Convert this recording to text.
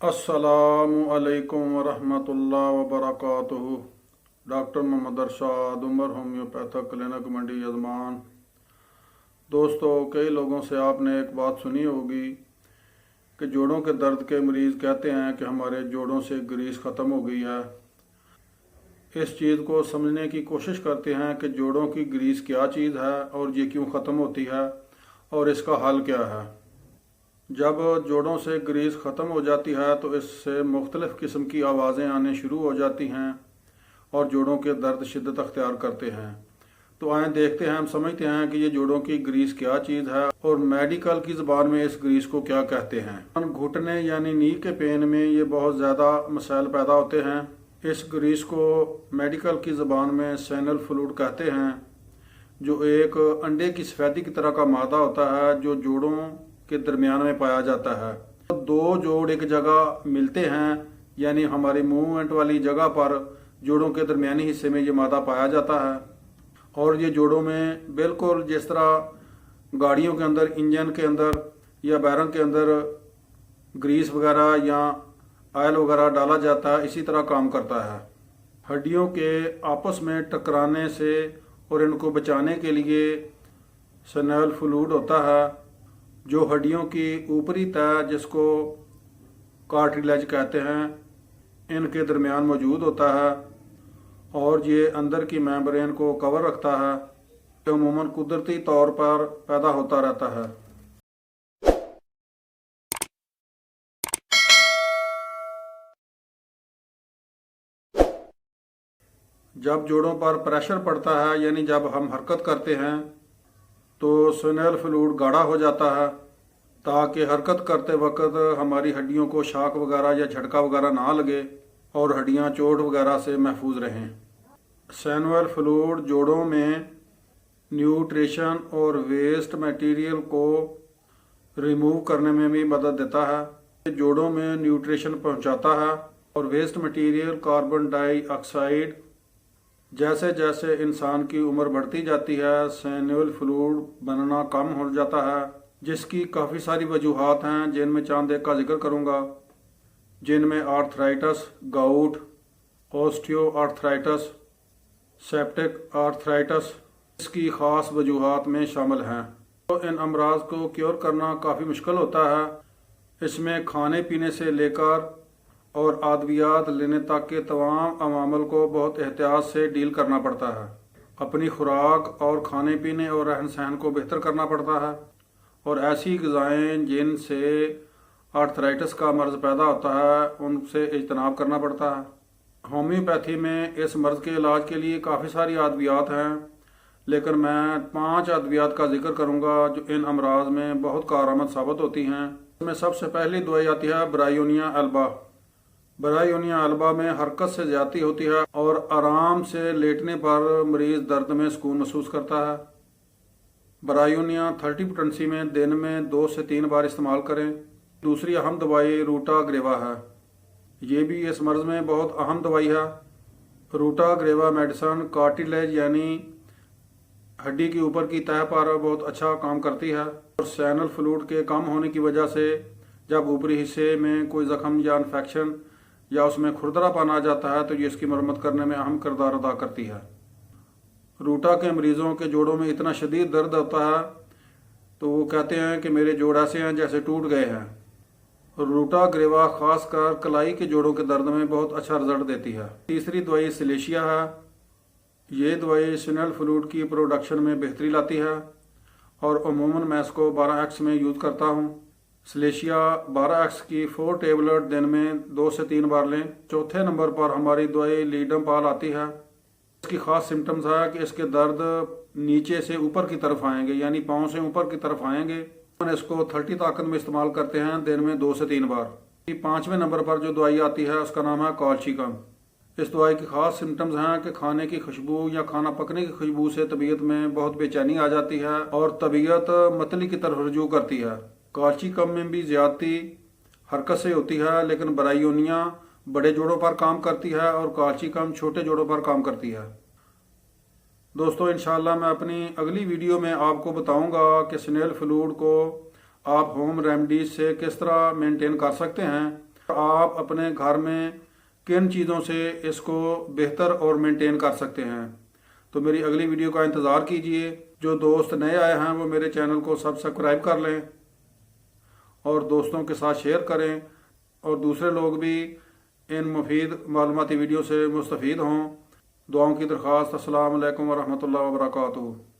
अस्सलामु अलैकुम वरहमतुल्लाह वबरकातुहू। Doctor Mohammad Arshad, Umar homeopathic clinic, Mandi Yazman. दोस्तों, कई लोगों से आपने एक बात सुनी होगी कि जोड़ों के दर्द के मरीज़ कहते हैं कि हमारे जोड़ों से ग्रीस ख़त्म हो गई है। इस चीज़ को समझने की कोशिश करते हैं कि जोड़ों की ग्रीस क्या चीज़ है और ये क्यों ख़त्म होती है और इसका हल क्या है। जब जोड़ों से ग्रीस ख़त्म हो जाती है तो इससे मुख्तलिफ़ किस्म की आवाज़ें आने शुरू हो जाती हैं और जोड़ों के दर्द शिद्दत अख्तियार करते हैं। तो आए देखते हैं, हम समझते हैं कि ये जोड़ों की ग्रीस क्या चीज़ है और मेडिकल की ज़बान में इस ग्रीस को क्या कहते हैं। घुटने यानी नी के पेन में ये बहुत ज़्यादा मसाइल पैदा होते हैं। इस ग्रीस को मेडिकल की ज़बान में सैनल फ्लूइड कहते हैं, जो एक अंडे की सफ़ेदी की तरह का मादा होता है जो जोड़ों के दरमियान में पाया जाता है। तो दो जोड़ एक जगह मिलते हैं, यानी हमारी मूवमेंट वाली जगह पर जोड़ों के दरमियानी हिस्से में ये मादा पाया जाता है। और ये जोड़ों में बिल्कुल जिस तरह गाड़ियों के अंदर इंजन के अंदर या बैरंग के अंदर ग्रीस वगैरह या ऑयल वगैरह डाला जाता है, इसी तरह काम करता है। हड्डियों के आपस में टकराने से और इनको बचाने के लिए सैनल फ्लूइड होता है, जो हड्डियों की ऊपरी तह जिसको कार्टिलेज कहते हैं, इनके दरमियान मौजूद होता है और ये अंदर की मेम्ब्रेन को कवर रखता है, जो अमूमन कुदरती तौर पर पैदा होता रहता है। जब जोड़ों पर प्रेशर पड़ता है, यानी जब हम हरकत करते हैं, तो सैनल फ्लूइड गाढ़ा हो जाता है ताकि हरकत करते वक्त हमारी हड्डियों को शॉक वगैरह या झटका वगैरह ना लगे और हड्डियां चोट वगैरह से महफूज रहें। सैनल फ्लूइड जोड़ों में न्यूट्रिशन और वेस्ट मटेरियल को रिमूव करने में भी मदद देता है। जोड़ों में न्यूट्रिशन पहुंचाता है और वेस्ट मटेरियल कार्बन डाइऑक्साइड। जैसे जैसे इंसान की उम्र बढ़ती जाती है, सैनल फ्लूइड बनना कम हो जाता है, जिसकी काफ़ी सारी वजूहात हैं, जिनमें चंद एक का जिक्र करूँगा, जिनमें arthritis, gout, osteo arthritis, septic arthritis इसकी ख़ास वजूहात में शामिल हैं। तो इन अमराज को क्योर करना काफ़ी मुश्किल होता है। इसमें खाने पीने से लेकर और अद्वियात लेने तक के तमाम अवामल को बहुत एहतियात से डील करना पड़ता है। अपनी खुराक और खाने पीने और रहन सहन को बेहतर करना पड़ता है और ऐसी ग़िज़ाएँ जिनसे आर्थराइटिस का मर्ज़ पैदा होता है उनसे इज्तनाब करना पड़ता है। होम्योपैथी में इस मर्ज़ के इलाज के लिए काफ़ी सारी अद्वियात हैं, लेकिन मैं 5 अद्वियात का जिक्र करूँगा जो इन अमराज में बहुत कारआमद साबित होती हैं। इसमें सबसे पहली दवाई आती है ब्रायोनिया एल्बा। ब्रायोनिया एल्बा में हरकत से ज़्यादती होती है और आराम से लेटने पर मरीज़ दर्द में सुकून महसूस करता है। ब्रायोनिया 30 पोटेंसी में दिन में 2 से 3 बार इस्तेमाल करें। दूसरी अहम दवाई रूटा ग्रेवा है। ये भी इस मर्ज़ में बहुत अहम दवाई है। रूटा ग्रेवा मेडिसन कार्टिलेज यानी हड्डी के ऊपर की तह पर बहुत अच्छा काम करती है और सैनल फ्लूइड के कम होने की वजह से जब ऊपरी हिस्से में कोई ज़ख्म या इन्फेक्शन या उसमें खुरदरापन आ जाता है तो ये इसकी मरम्मत करने में अहम किरदार अदा करती है। रूटा के मरीज़ों के जोड़ों में इतना शदीद दर्द होता है तो वो कहते हैं कि मेरे जोड़ ऐसे हैं जैसे टूट गए हैं। रूटा ग्रेवा खासकर कलाई के जोड़ों के दर्द में बहुत अच्छा रिजल्ट देती है। तीसरी दवाई सिलेशिया है। ये दवाई सैनल फ्लूइड की प्रोडक्शन में बेहतरी लाती है और अमूमन मैं इसको 12x में यूज़ करता हूँ। सिलेशिया 12x की 4 टेबलेट दिन में 2 से 3 बार लें। चौथे नंबर पर हमारी दवाई लीडम पाल आती है। इसकी ख़ास सिम्टम्स है कि इसके दर्द नीचे से ऊपर की तरफ आएंगे, यानी पाँव से ऊपर की तरफ आएंगे। इसको 30 ताकत में इस्तेमाल करते हैं दिन में 2 से 3 बार। 5वें नंबर पर जो दवाई आती है उसका नाम है कॉल्चिकम। इस दवाई की ख़ास सिम्टम्स हैं कि खाने की खुशबू या खाना पकने की खुशबू से तबीयत में बहुत बेचैनी आ जाती है और तबीयत मतली की तरफ रुजू करती है। कॉल्चिकम में भी ज़्यादती हरकत से होती है, लेकिन ब्रायोनिया बड़े जोड़ों पर काम करती है और कॉल्चिकम छोटे जोड़ों पर काम करती है। दोस्तों, इंशाल्लाह मैं अपनी अगली वीडियो में आपको बताऊंगा कि सैनल फ्लूइड को आप होम रेमेडीज से किस तरह मेंटेन कर सकते हैं آپ اپنے گھر میں کن چیزوں سے اس کو بہتر اور مینٹین کر سکتے ہیں۔ تو میری اگلی ویڈیو کا انتظار کیجئے۔ جو دوست نئے آئے ہیں وہ میرے چینل کو سبسکرائب کر لیں اور دوستوں کے ساتھ شیئر کریں، اور دوسرے لوگ بھی ان مفید معلوماتی ویڈیو سے مستفید ہوں۔ دعاؤں کی درخواست۔ السلام علیکم ورحمۃ اللہ وبرکاتہ۔